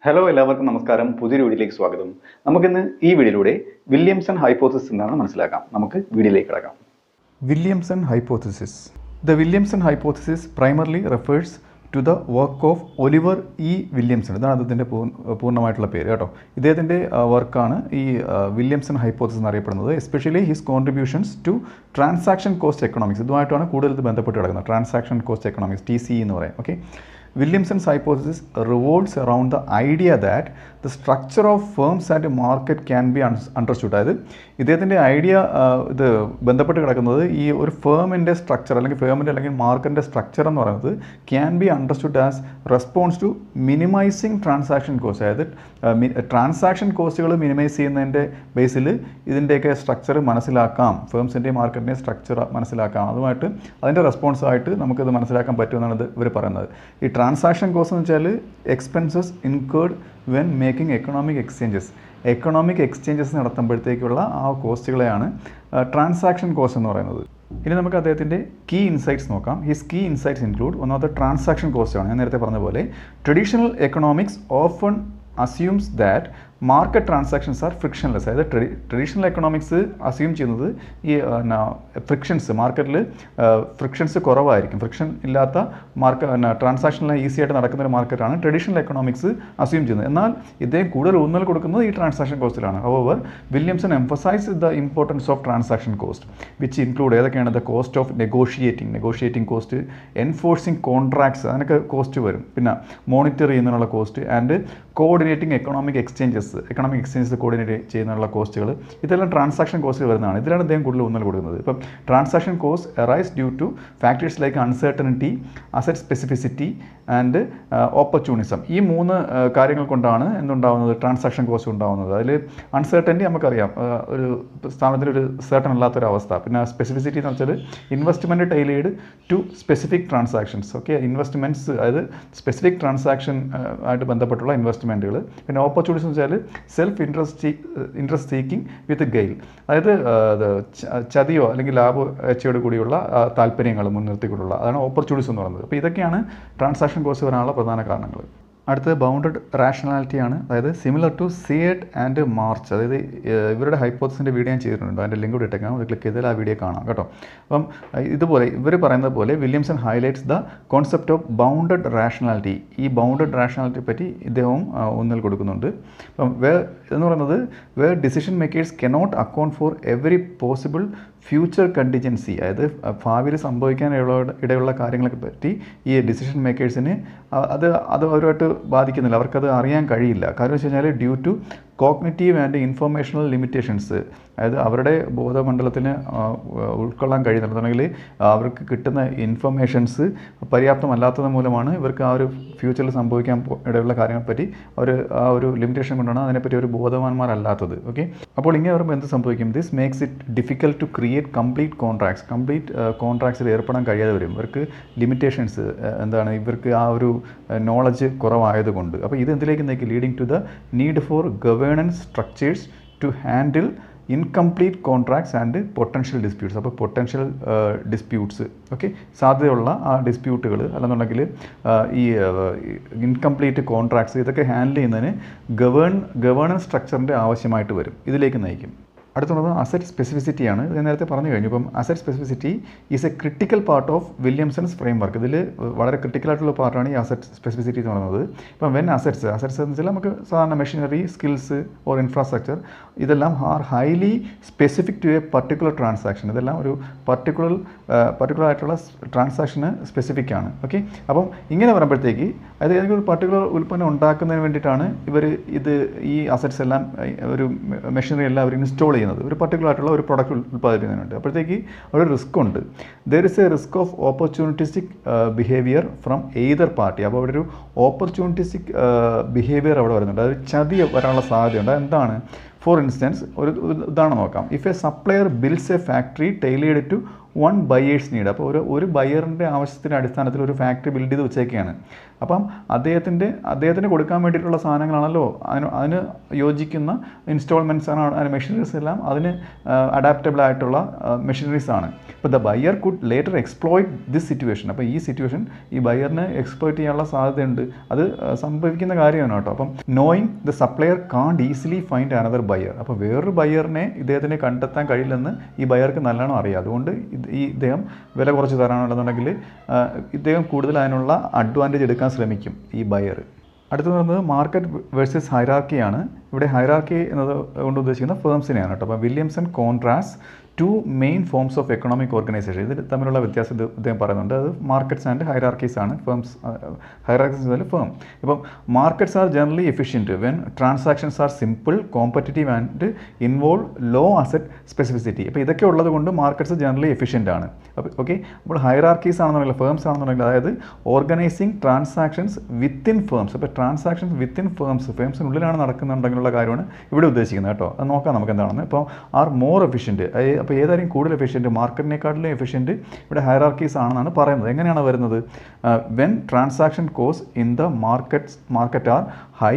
Hello എല്ലാവർക്കും നമസ്കാരം. പുതിയൊരു വീഡിയോയിലേക്ക് സ്വാഗതം. നമുക്കിന്ന് ഈ വീഡിയോയിലൂടെ വില്യംസൺ ഹൈപ്പോത്തസിസ് എന്താണെന്ന് മനസ്സിലാക്കാം. നമുക്ക് വീഡിയോയിലേക്ക് കിടക്കാം. Williamson hypothesis. The Williamson hypothesis primarily refers to the work of Oliver E Williamson. ഇതാണ് അതിൻ്റെ പൂർണ്ണമായിട്ടുള്ള പേര് കേട്ടോ. ഇദ്ദേഹത്തിൻ്റെ വർക്കാണ് ഈ വില്യംസൺ ഹൈപ്പോത്തസിസ് എന്നറിയപ്പെടുന്നത്. Especially his contributions to transaction cost economics. ഇതുമായിട്ടാണ് കൂടുതൽ ഇത് ബന്ധപ്പെട്ട് കിടക്കുന്നത്. ട്രാൻസാക്ഷൻ കോസ്റ്റ് എക്കണോമിക്സ്, TCE എന്ന് പറയും. Okay, Williamson's hypothesis revolves around the idea that the structure of firms and market can be understood. അതായത് ഇദ്ദേഹത്തിൻ്റെ ഐഡിയ ഇത് ബന്ധപ്പെട്ട് കിടക്കുന്നത് ഈ ഒരു ഫേമിൻ്റെ സ്ട്രക്ചർ അല്ലെങ്കിൽ മാർക്കറ്റിൻ്റെ സ്ട്രക്ചർ എന്ന് പറയുന്നത് can be understood as response to minimising transaction cost. അതായത് ട്രാൻസാക്ഷൻ കോസ്റ്റുകൾ മിനിമൈസ് ചെയ്യുന്നതിൻ്റെ ബേസിൽ ഇതിൻ്റെയൊക്കെ സ്ട്രക്ചർ മനസ്സിലാക്കാം, ഫേംസിൻ്റെയും മാർക്കറ്റിൻ്റെയും സ്ട്രക്ചർ മനസ്സിലാക്കാം. അതുമായിട്ട് അതിൻ്റെ റെസ്പോൺസായിട്ട് നമുക്കിത് മനസ്സിലാക്കാൻ പറ്റുമെന്നാണ് ഇവർ പറയുന്നത്. ഈ ട്രാൻസാക്ഷൻ കോസ്റ്റ് എന്ന് വെച്ചാൽ expenses incurred when making economic exchanges നടത്തുമ്പോഴത്തേക്കുള്ള ആ കോസ്റ്റുകളെയാണ് ട്രാൻസാക്ഷൻ കോസ്റ്റ് എന്ന് പറയുന്നത്. ഇനി നമുക്ക് അദ്ദേഹത്തിൻ്റെ കീ ഇൻസൈറ്റ്സ് നോക്കാം. ഹിസ് കീ ഇൻസൈറ്റ്സ് ഇൻക്ലൂഡ് ഒന്നാമത്തെ ട്രാൻസാക്ഷൻ കോസ്റ്റ് ആണ്. ഞാൻ നേരത്തെ പറഞ്ഞ പോലെ traditional economics often assumes that market transactions are frictionless. അതായത് ട്രഡീഷണൽ എക്കണോമിക്സ് അസ്യൂം ചെയ്യുന്നത് ഈ മാർക്കറ്റിൽ ഫ്രിക്ഷൻസ് കുറവായിരിക്കും. ഫ്രിക്ഷൻ ഇല്ലാത്ത ട്രാൻസാക്ഷനിൽ ഈസി ആയിട്ട് നടക്കുന്ന ഒരു മാർക്കറ്റാണ് ട്രഡീഷണൽ എക്കണോമിക്സ് അസ്യൂം ചെയ്യുന്നത്. എന്നാൽ ഇദ്ദേഹം കൂടുതൽ ഊന്നൽ കൊടുക്കുന്നത് ഈ ട്രാൻസാക്ഷൻ കോസ്റ്റിലാണ്. However Williamson emphasise the importance of transaction cost which include ഏതൊക്കെയാണ്? The cost of negotiating cost, enforcing contracts, അതിനൊക്കെ കോസ്റ്റ് വരും. പിന്നെ മോണിറ്റർ ചെയ്യുന്നതിനുള്ള cost and coordinating economic exchanges coordinate ചെയ്യുന്നതിനുള്ള കോസ്റ്റുകൾ, ഇതെല്ലാം ട്രാൻസാക്ഷൻ കോസ്റ്റ് വരുന്നതാണ്. ഇതിലാണ് അദ്ദേഹം കൂടുതൽ ഊന്നൽ കൊടുക്കുന്നത്. ഇപ്പം transaction cost arise due to factors like uncertainty, asset specificity and opportunism. ഈ മൂന്ന് കാര്യങ്ങൾ കൊണ്ടാണ് എന്തുണ്ടാവുന്നത്? ട്രാൻസാക്ഷൻ കോസ്റ്റ് ഉണ്ടാവുന്നത്. അതിൽ അൺസർട്ടനിറ്റി നമുക്കറിയാം, ഒരു സ്ഥാപനത്തിൽ ഒരു സർട്ടൺ അല്ലാത്തൊരവസ്ഥ. പിന്നെ സ്പെസിഫിസിറ്റി എന്ന് വെച്ചാൽ investment tailored to specific transactions. Okay, investments, അതായത് സ്പെസിഫിക് ട്രാൻസാക്ഷൻ ആയിട്ട് ബന്ധപ്പെട്ടുള്ള ഇൻവെസ്റ്റ്മെൻറ്റുകൾ. പിന്നെ ഓപ്പർച്യൂണിറ്റീസ് എന്ന് വെച്ചാൽ self interest seeking with guile, അതായത് ചതിയോ അല്ലെങ്കിൽ ലാഭേച്ഛയോട് കൂടിയുള്ള താല്പര്യങ്ങൾ മുൻനിർത്തിക്കൊണ്ടുള്ള, അതാണ് ഓപ്പർച്യൂണിറ്റീസ് എന്ന് പറയുന്നത്. അപ്പോൾ ഇതൊക്കെയാണ് ട്രാൻസാക്ഷൻ കോസ്റ്റ് വരാനുള്ള പ്രധാന കാരണങ്ങൾ. അടുത്തത് ബൗണ്ടഡ് റാഷണാലിറ്റിയാണ്. അതായത് സിമിലർ ടു സിയേഡ് ആൻഡ് മാർച്ച്. അതായത് ഇവരുടെ ഹൈപ്പോത്തസിൻ്റെ വീഡിയോ ഞാൻ ചെയ്തിട്ടുണ്ട്, അതിൻ്റെ ലിങ്ക് ഇവിടെ ഇട്ടേക്കാം, അത് ക്ലിക്ക് ചെയ്താൽ ആ വീഡിയോ കാണാം കേട്ടോ. അപ്പം ഇതുപോലെ ഇവർ പറയുന്നത് പോലെ Williamson highlights the concept of bounded rationality. ഈ ബൗണ്ടഡ് റാഷണാലിറ്റിയെ പറ്റി ഇദ്ദേഹവും ഊന്നൽ കൊടുക്കുന്നുണ്ട്. അപ്പം എന്ന് പറയുന്നത് where decision makers cannot account for every possible future contingency. അതായത് ഭാവിയിൽ സംഭവിക്കാൻ ഇടയുള്ള കാര്യങ്ങളെ പറ്റി ഈ ഡിസിഷൻ മേക്കേഴ്സിന് അത് അവരുമായിട്ട് ബാധിക്കുന്നില്ല, അവർക്കത് അറിയാൻ കഴിയില്ല. കാരണം വെച്ച് കഴിഞ്ഞാൽ due to cognitive and informational limitations, അതായത് അവരുടെ ബോധമണ്ഡലത്തിന് ഉൾക്കൊള്ളാൻ കഴിയുന്നുണ്ടെന്നുണ്ടെങ്കിൽ അവർക്ക് കിട്ടുന്ന ഇൻഫർമേഷൻസ് പര്യാപ്തമല്ലാത്തത് മൂലമാണ് ഇവർക്ക് ആ ഒരു ഫ്യൂച്ചറിൽ സംഭവിക്കാൻ ഇടയുള്ള കാര്യങ്ങളെപ്പറ്റി ആ ഒരു ലിമിറ്റേഷൻ കൊണ്ടാണ് അതിനെപ്പറ്റി ഒരു ബോധവാന്മാരല്ലാത്തത്. ഓക്കെ, അപ്പോൾ ഇങ്ങനെ വരുമ്പോൾ എന്ത് സംഭവിക്കും? This makes it difficult to create complete കോൺട്രാക്ട്സിൽ ഏർപ്പെടാൻ കഴിയാതെ വരും. ഇവർക്ക് ലിമിറ്റേഷൻസ് എന്താണ്? ഇവർക്ക് ആ ഒരു നോളജ് കുറവായതുകൊണ്ട്. അപ്പോൾ ഇത് എന്തിലേക്ക് നയിക്കും? Leading to the need for governance structures to handle incomplete contracts and potential disputes. അപ്പോൾ പൊട്ടൻഷ്യൽ ഡിസ്പ്യൂട്ട്സ്, ഓക്കെ, സാധ്യതയുള്ള ആ ഡിസ്പ്യൂട്ടുകൾ അല്ലെന്നുണ്ടെങ്കിൽ ഈ ഇൻകംപ്ലീറ്റ് കോൺട്രാക്ട്സ്, ഇതൊക്കെ ഹാൻഡിൽ ചെയ്യുന്നതിന് ഗവേണൻസ് സ്ട്രക്ചറിൻ്റെ ആവശ്യമായിട്ട് വരും. ഇതിലേക്ക് നയിക്കും. അടുത്തുള്ളത് അസറ്റ് സ്പെസിഫിസിറ്റിയാണ്. ഇത് നേരത്തെ പറഞ്ഞു കഴിഞ്ഞു. ഇപ്പം asset specificity is A critical part of Williamson's frame work. ഇതിൽ വളരെ ക്രിട്ടിക്കലായിട്ടുള്ള പാർട്ടാണ് ഈ അസറ്റ് സ്പെസിഫിസിറ്റി എന്ന് പറയുന്നത്. ഇപ്പം വെൻ അസറ്റ്സ് എന്ന് വെച്ചാൽ നമുക്ക് സാധാരണ മെഷീനറി, സ്കിൽസ് ഓർ ഇൻഫ്രാസ്ട്രക്ചർ, ഇതെല്ലാം are highly specific to a particular transaction. ഇതെല്ലാം ഒരു പർട്ടിക്കുലർ ആയിട്ടുള്ള ട്രാൻസാക്ഷന് സ്പെസിഫിക് ആണ്. ഓക്കെ, അപ്പം ഇങ്ങനെ വരുമ്പോഴത്തേക്ക് അതായത് ഏതെങ്കിലും ഒരു പർട്ടിക്കുലർ ഉൽപ്പന്നം ഉണ്ടാക്കുന്നതിന് വേണ്ടിയിട്ടാണ് ഇവർ ഈ അസറ്റ്സ് എല്ലാം, ഒരു മെഷീനറി എല്ലാം അവർ ഇൻസ്റ്റോൾ ചെയ്യുന്നത്, ഒരു പർട്ടിക്കുലർ ആയിട്ടുള്ള ഒരു പ്രൊഡക്റ്റ് ഉൽപ്പാദിപ്പിക്കുന്നുണ്ട്. അപ്പോഴത്തേക്ക് ഒരു റിസ്ക് ഉണ്ട്. There is a risk of opportunistic behaviour from either party. അപ്പോൾ അവിടെ ഒരു ഓപ്പർച്യൂണിറ്റിസ്റ്റിക് ബിഹേവിയർ അവിടെ വരുന്നുണ്ട്, അത് ചതി വരാനുള്ള സാധ്യതയുണ്ട്. എന്താണ്? ഫോർ ഇൻസ്റ്റൻസ്, ഒരു ഉദാഹരണം നോക്കാം. If a supplier bills a factory tailored to one buyer's need. അപ്പോൾ ഒരു ബയറിൻ്റെ ആവശ്യത്തിൻ്റെ അടിസ്ഥാനത്തിൽ ഒരു ഫാക്ടറി ബിൽഡ് ചെയ്ത് വെച്ചേക്കുകയാണ്. അപ്പം അദ്ദേഹത്തിന് കൊടുക്കാൻ വേണ്ടിയിട്ടുള്ള സാധനങ്ങളാണല്ലോ അതിന് യോജിക്കുന്ന ഇൻസ്റ്റാൾമെൻറ്റ്സ് ആണ്, മെഷീനറീസ് എല്ലാം അതിന് അഡാപ്റ്റബിൾ ആയിട്ടുള്ള മെഷീനറീസ് ആണ്. അപ്പോൾ the buyer could later exploit this situation. അപ്പോൾ ഈ സിറ്റുവേഷൻ ഈ ബയറിന് എക്സ്പ്ലോയിറ്റ് ചെയ്യാനുള്ള സാധ്യതയുണ്ട്. അത് സംഭവിക്കുന്ന കാര്യമാണ് കേട്ടോ. അപ്പം നോയിങ് ദ സപ്ലയർ കാണ്ട് ഈസിലി ഫൈൻഡ് അനദർ ബയർ. അപ്പോൾ വേറൊരു ബയറിനെ ഇദ്ദേഹത്തിന് കണ്ടെത്താൻ കഴിയില്ലെന്ന് ഈ ബയർക്ക് നല്ലോണം അറിയാം. അതുകൊണ്ട് ഇദ്ദേഹം വില കുറച്ച് തരാനുണ്ടെന്നുണ്ടെങ്കിൽ ഇദ്ദേഹം കൂടുതൽ അതിനുള്ള അഡ്വാൻറ്റേജ് എടുക്കാൻ ശ്രമിക്കും ഈ ബയർ. അടുത്തത് പറയുന്നത് മാർക്കറ്റ് വേഴ്സസ് ഹൈറാർക്കിയാണ്. ഇവിടെ ഹൈറാർക്കി എന്നത് കൊണ്ട് ഉദ്ദേശിക്കുന്ന ഫേംസിനെയാണ് കേട്ടോ. അപ്പോൾ Williamson contrast two main forms of economic organization. ഇതിൽ തമ്മിലുള്ള വ്യത്യാസം ഇദ്ദേഹം പറയുന്നുണ്ട്. അത് മാർക്കറ്റ്സ് ആൻഡ് ഹൈറാർക്കീസ് ആണ്. ഫേംസ് ഹൈറാർക്കീസ് മുതൽ ഫേം. ഇപ്പം markets are generally efficient when transactions are simple, competitive and involve low asset specificity. അപ്പോൾ ഇതൊക്കെ ഉള്ളത് കൊണ്ട് മാർക്കറ്റ്സ് ജനറലി എഫിഷ്യൻ്റ് ആണ്. ഓക്കെ. അപ്പോൾ ഹൈറാർക്കീസ് ആണെന്നുണ്ടെങ്കിൽ ഫേംസ് ആണെന്നുണ്ടെങ്കിൽ അതായത് ഓർഗനൈസിങ് ട്രാൻസാക്ഷൻസ് വിത്തിൻ ഫേംസ്. അപ്പോൾ ട്രാൻസാക്ഷൻസ് വിത്തിൻ ഫേംസിനുള്ളിലാണ് നടക്കുന്നുണ്ടെങ്കിലുള്ള കാര്യമാണ് ഇവിടെ ഉദ്ദേശിക്കുന്നത് കേട്ടോ. അത് നോക്കാം നമുക്ക് എന്താണെന്ന്. ഇപ്പോൾ ആർ മോർ എഫിഷ്യൻറ്റ്. അപ്പോൾ ഏതായാലും കൂടുതൽ എഫിഷ്യൻറ്റ്, മാർക്കറ്റിനെക്കാട്ടിലും എഫിഷ്യൻറ്റ് ഇവിടെ ഹൈറാർക്കീസ് ആണെന്നാണ് പറയുന്നത്. എങ്ങനെയാണ് വരുന്നത്? When transaction cost in the market are high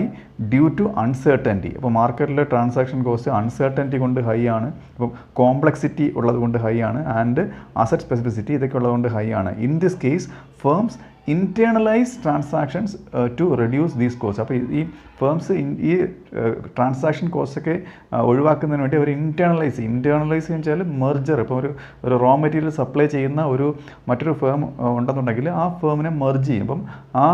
due to uncertainty. അപ്പോൾ മാർക്കറ്റിലെ ട്രാൻസാക്ഷൻ കോസ്റ്റ് അൺസെർട്ടൻറ്റി കൊണ്ട് ഹൈ ആണ്. അപ്പം കോംപ്ലക്സിറ്റി ഉള്ളത് കൊണ്ട് ഹൈ ആണ്. ആൻഡ് അസറ്റ് സ്പെസിഫിസിറ്റി ഇതൊക്കെ ഉള്ളതുകൊണ്ട് ഹൈ ആണ്. In this case firms internalise transactions to reduce these cost. അപ്പോൾ ഈ ഫേംസ് ഈ ട്രാൻസാക്ഷൻ കോസ്റ്റൊക്കെ ഒഴിവാക്കുന്നതിന് വേണ്ടി അവർ ഇൻറ്റേർണലൈസ് എന്ന് വെച്ചാൽ മെർജർ. ഇപ്പോൾ ഒരു റോ മെറ്റീരിയൽ സപ്ലൈ ചെയ്യുന്ന മറ്റൊരു ഫേം ഉണ്ടെന്നുണ്ടെങ്കിൽ ആ ഫേമിനെ മെർജ് ചെയ്യും. അപ്പം ആ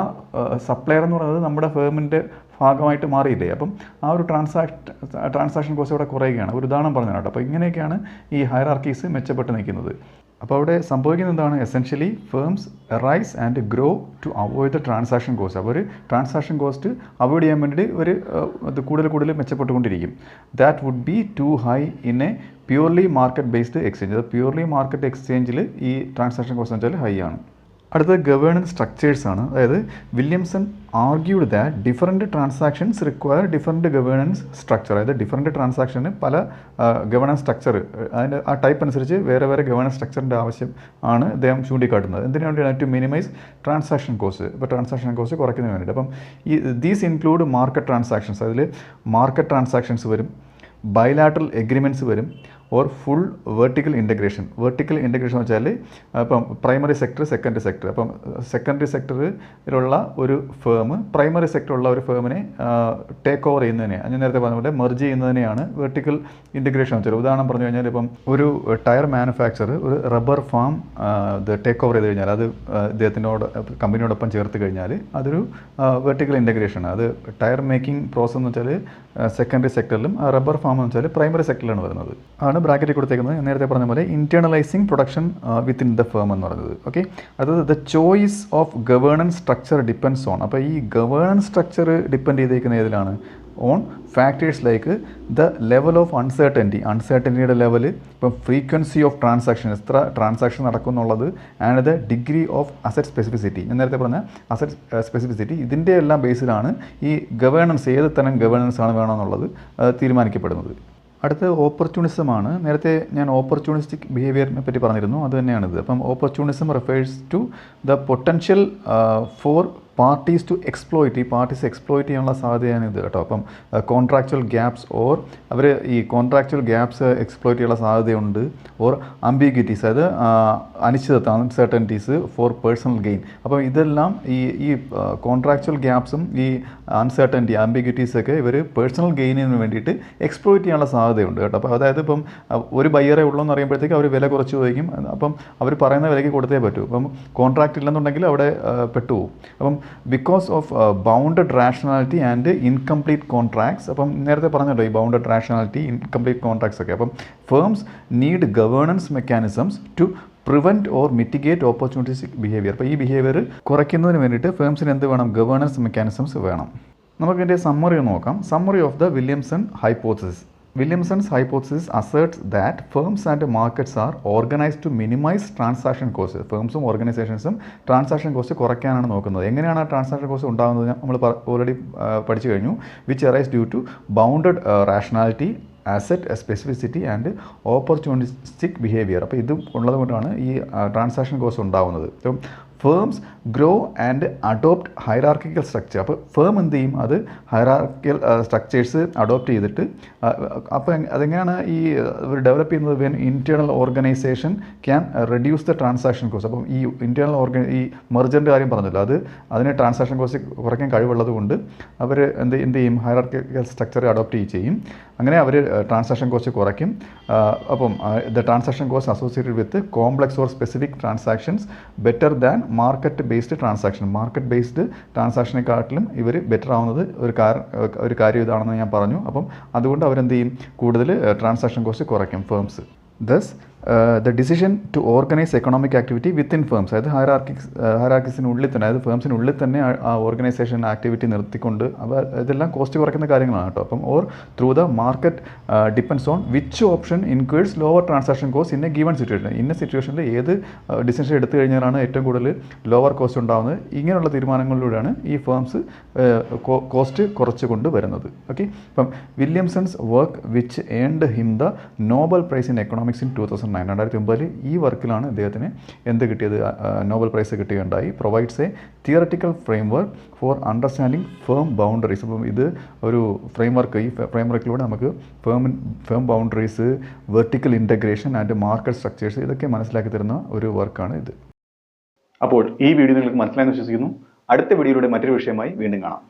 സപ്ലയർ എന്ന് പറയുന്നത് നമ്മുടെ ഫേമിൻ്റെ ഭാഗമായിട്ട് മാറിയില്ലേ. അപ്പം ആ ഒരു ട്രാൻസാക്ഷൻ കോസ്റ്റ് അവിടെ കുറയുകയാണ്. ഒരു ഉദാഹരണം പറഞ്ഞു കേട്ടോ. അപ്പോൾ ഇങ്ങനെയൊക്കെയാണ് ഈ ഹൈറാർക്കീസ് മെച്ചപ്പെട്ട് നിൽക്കുന്നത്. അപ്പോൾ അവിടെ സംഭവിക്കുന്നത് എന്താണ്? Essentially firms rise and grow to avoid the transaction cost. അപ്പോൾ ഒരു ട്രാൻസാക്ഷൻ കോസ്റ്റ് അവോയ്ഡ് ചെയ്യാൻ വേണ്ടി ഇത് കൂടുതൽ മെച്ചപ്പെട്ടുകൊണ്ടിരിക്കും. That would be too high in a purely market based exchange. അത് പ്യൂർലി മാർക്കറ്റ് എക്സ്ചേഞ്ചിൽ ഈ ട്രാൻസാക്ഷൻ കോസ്റ്റ് എന്ന് വെച്ചാൽ ഹൈ ആണ്. അടുത്തത് ഗവേണൻസ് സ്ട്രക്ചേഴ്സ് ആണ്. അതായത് Williamson argued that different transactions require different governance structure. അതായത് ഡിഫറൻറ്റ് ട്രാൻസാക്ഷന് പല ഗവേണൻസ് സ്ട്രക്ചർ, അതിൻ്റെ ആ ടൈപ്പ് അനുസരിച്ച് വേറെ ഗവേണൻസ് സ്ട്രക്ചറിൻ്റെ ആവശ്യം ആണ് അദ്ദേഹം ചൂണ്ടിക്കാട്ടുന്നത്. എന്തിനു വേണ്ടിയാണ്? To minimize transaction cost. ഇപ്പോൾ ട്രാൻസാക്ഷൻ കോസ്റ്റ് കുറയ്ക്കുന്നതിന് വേണ്ടിയിട്ട്. അപ്പം ദീസ് ഇൻക്ലൂഡ് മാർക്കറ്റ് ട്രാൻസാക്ഷൻസ്. അതിൽ മാർക്കറ്റ് ട്രാൻസാക്ഷൻസ് വരും, ബൈലാറ്ററൽ എഗ്രിമെൻറ്റ്സ് വരും, or full vertical integration. Vertical integration എന്ന് വെച്ചാൽ ഇപ്പം പ്രൈമറി സെക്ടർ, സെക്കൻഡറി സെക്ടർ. അപ്പം സെക്കൻഡറി സെക്ടറിലുള്ള ഒരു ഫേം പ്രൈമറി സെക്ടറുള്ള ഒരു ഫേമിനെ ടേക്ക് ഓവർ ചെയ്യുന്നതിനെ, ഞാൻ നേരത്തെ പറഞ്ഞ പോലെ മെർജ് ചെയ്യുന്നതിനെയാണ് വെർട്ടിക്കൽ ഇൻ്റഗ്രേഷൻ വെച്ചാൽ. ഉദാഹരണം പറഞ്ഞു കഴിഞ്ഞാൽ ഇപ്പം ഒരു ടയർ മാനുഫാക്ചർ ഒരു റബ്ബർ ഫാം ടേക്ക് ഓവർ ചെയ്ത് കഴിഞ്ഞാൽ, അത് കമ്പനിയോടൊപ്പം ചേർത്ത് കഴിഞ്ഞാൽ അതൊരു വെർട്ടിക്കൽ ഇൻ്റഗ്രേഷൻ. അത് ടയർ മേക്കിംഗ് പ്രോസസ് എന്ന് വെച്ചാൽ സെക്കൻഡറി സെക്ടറിലും, റബ്ബർ ഫാം എന്ന് വെച്ചാൽ പ്രൈമറി സെക്ടറിലാണ് വരുന്നത്. ആണ് ബ്രാക്കറ്റിൽ കൊടുത്തേക്കുന്നത്. നേരത്തെ പറഞ്ഞ പോലെ internalising production within the firm എന്ന് പറയുന്നത്. ഓക്കെ. അതായത് the choice of governance structure depends on. അപ്പോൾ ഈ ഗവേണൻസ് സ്ട്രക്ചർ ഡിപ്പെൻഡ് ചെയ്തേക്കുന്ന ഏതിലാണ്? On factors like the level of അൺസെർട്ടനിറ്റിയുടെ ലെവൽ, ഇപ്പം ഫ്രീക്വൻസി ഓഫ് ട്രാൻസാക്ഷൻ, എത്ര ട്രാൻസാക്ഷൻ നടക്കുന്നുള്ളത്, and the degree of asset specificity. ഞാൻ നേരത്തെ പറഞ്ഞ അസറ്റ് സ്പെസിഫിസിറ്റി, ഇതിൻ്റെ എല്ലാം ബേസിലാണ് ഈ ഗവേണൻസ്, ഏത് തരം ഗവേണൻസ് ആണ് വേണമെന്നുള്ളത് തീരുമാനിക്കപ്പെടുന്നത്. അടുത്ത ഓപ്പർച്യൂണിസമാണ്. നേരത്തെ ഞാൻ ഓപ്പർച്യൂണിസ്റ്റിക് ബിഹേവിയറിനെ പറ്റി പറഞ്ഞിരുന്നു, അത് തന്നെയാണിത്. അപ്പം opportunism refers to the potential for parties to exploit. ഈ പാർട്ടീസ് എക്സ്പ്ലോയിറ്റ് ചെയ്യാനുള്ള സാധ്യതയാണ് ഇത് കേട്ടോ. അപ്പം കോൺട്രാക്ച്വൽ ഗ്യാപ്സ്, ഓർ അവർ ഈ കോൺട്രാക്ച്വൽ ഗ്യാപ്സ് എക്സ്പ്ലോയിറ്റ് ചെയ്യാനുള്ള സാധ്യതയുണ്ട്. ഓർ അംബിഗ്വിറ്റീസ്, അതായത് അനിശ്ചിതത്വം, അൺസെർട്ടനിറ്റീസ് ഫോർ പേഴ്സണൽ ഗെയിൻ. അപ്പം ഇതെല്ലാം ഈ കോൺട്രാക്ച്വൽ ഗ്യാപ്സും ഈ അൺസെർട്ടനിറ്റി, ആംബിഗ്വിറ്റീസൊക്കെ ഇവർ പേഴ്സണൽ ഗെയിനിന് വേണ്ടിയിട്ട് എക്സ്പ്ലോയിറ്റ് ചെയ്യാനുള്ള സാധ്യതയുണ്ട് കേട്ടോ. അപ്പോൾ അതായത് ഇപ്പം ഒരു ബയ്യറെ ഉള്ളൂ എന്ന് അറിയുമ്പോഴത്തേക്ക് അവർ വില കുറച്ച് ചോദിക്കും. അപ്പം അവർ പറയുന്ന വിലയ്ക്ക് കൊടുത്തേ പറ്റൂ. അപ്പം കോൺട്രാക്റ്റ് ഇല്ലെന്നുണ്ടെങ്കിൽ അവിടെ പെട്ടുപോകും. അപ്പം because of bounded rationality and incomplete contracts. അപ്പം നേരത്തെ പറഞ്ഞല്ലോ ഈ ബൗണ്ടഡ് റാഷണാലിറ്റി, ഇൻകംപ്ലീറ്റ് കോൺട്രാക്ട്സ് ഒക്കെ. അപ്പം firms need governance mechanisms to prevent or mitigate opportunistic behaviour. അപ്പോൾ ഈ ബിഹേവിയർ കുറയ്ക്കുന്നതിന് വേണ്ടിയിട്ട് ഫേംസിന് എന്ത് വേണം? ഗവേണൻസ് മെക്കാനിസംസ് വേണം. നമുക്കിതിൻ്റെ സമ്മറി നോക്കാം. Summary of the Williamson hypothesis. Williamson's hypothesis asserts that firms and markets are organized to minimize transaction costs. ഫേംസും ഓർഗനൈസേഷൻസും ട്രാൻസാക്ഷൻ കോസ്റ്റ് കുറയ്ക്കാനാണ് നോക്കുന്നത്. എങ്ങനെയാണ് ആ ട്രാൻസാക്ഷൻ കോസ്റ്റ് ഉണ്ടാകുന്നത് നമ്മൾ ഓൾറെഡി പഠിച്ചു കഴിഞ്ഞു. Which arise due to bounded rationality asset specificity and opportunistic behaviour. അപ്പോൾ ഇത് ഉള്ളത് കൊണ്ടാണ് ഈ ട്രാൻസാക്ഷൻ കോസ്റ്റ് ഉണ്ടാവുന്നത്. അപ്പം firms grow and adopt hierarchical structure. അപ്പോൾ ഫേം എന്ത് ചെയ്യും, അത് ഹൈറാർക്കിക്കൽ സ്ട്രക്ചേഴ്സ് അഡോപ്റ്റ് ചെയ്തിട്ട് അപ്പോൾ അതെങ്ങനെയാണ് ഈ ഡെവലപ്പ് ചെയ്യുന്നത്? When internal organisation can reduce the transaction cost. അപ്പം ഈ ഇൻറ്റേർണൽ ഈ മെർജറിൻ്റെ കാര്യം പറഞ്ഞല്ലോ, അതിന് ട്രാൻസാക്ഷൻ കോസ്റ്റ് കുറയ്ക്കാൻ കഴിവുള്ളത് കൊണ്ട് അവർ എന്ത് ചെയ്യും, ഹൈറാർക്കിക്കൽ സ്ട്രക്ചർ അഡോപ്റ്റ് ചെയ്യും. അങ്ങനെ അവർ ട്രാൻസാക്ഷൻ കോസ്റ്റ് കുറയ്ക്കും. അപ്പം the transaction cost associated with complex or specific transactions better than market based transaction. Market based ട്രാൻസാക്ഷനെക്കാട്ടിലും ഇവർ ബെറ്റർ ആവുന്നത് ഒരു കാര്യം ഇതാണെന്ന് ഞാൻ പറഞ്ഞു. അപ്പം അതുകൊണ്ട് അവരെന്ത് ചെയ്യും, കൂടുതൽ ട്രാൻസാക്ഷൻ കോസ്റ്റ് കുറയ്ക്കും firms. Thus the decision to organize economic activity within firms, അതായത് ഹൈറാർക്കിസിനുള്ളിൽ തന്നെ, അതായത് ഫേംസിനുള്ളിൽ തന്നെ ആ ഓർഗനൈസേഷൻ ആക്ടിവിറ്റി നിർത്തിക്കൊണ്ട്, അപ്പോൾ ഇതെല്ലാം കോസ്റ്റ് കുറയ്ക്കുന്ന കാര്യങ്ങളാണ് കേട്ടോ. അപ്പം or through the market depends on which option increase lower transaction cost in A given situation. ഇന്ന സിറ്റുവേഷനിൽ ഏത് ഡിസിഷൻ എടുത്തു കഴിഞ്ഞാലാണ് ഏറ്റവും കൂടുതൽ ലോവർ കോസ്റ്റ് ഉണ്ടാകുന്നത്, ഇങ്ങനെയുള്ള തീരുമാനങ്ങളിലൂടെയാണ് ഈ ഫേംസ് കോസ്റ്റ് കുറച്ച് കൊണ്ട് വരുന്നത്. ഓക്കെ, അപ്പം Williamson's work which earned him the Nobel prize in economics in 2009 ഈ വർക്കിലാണ് ഇദ്ദേഹത്തിന് എന്ത് കിട്ടിയത്, നോബൽ പ്രൈസ് കിട്ടുകയുണ്ടായി. Provides a theoretical framework for understanding firm boundaries. അപ്പം ഇത് ഒരു ഫ്രെയിംവർക്ക്, ഈ ഫ്രെയിംവർക്കിലൂടെ നമുക്ക് firm boundaries, vertical integration and market structures, ഇതൊക്കെ മനസ്സിലാക്കി തരുന്ന ഒരു വർക്കാണ് ഇത്. അപ്പോൾ ഈ വീഡിയോ നിങ്ങൾക്ക് മനസ്സിലായെന്ന് വിശ്വസിക്കുന്നു. അടുത്ത വീഡിയോയിലൂടെ മറ്റൊരു വിഷയമായി വീണ്ടും കാണാം.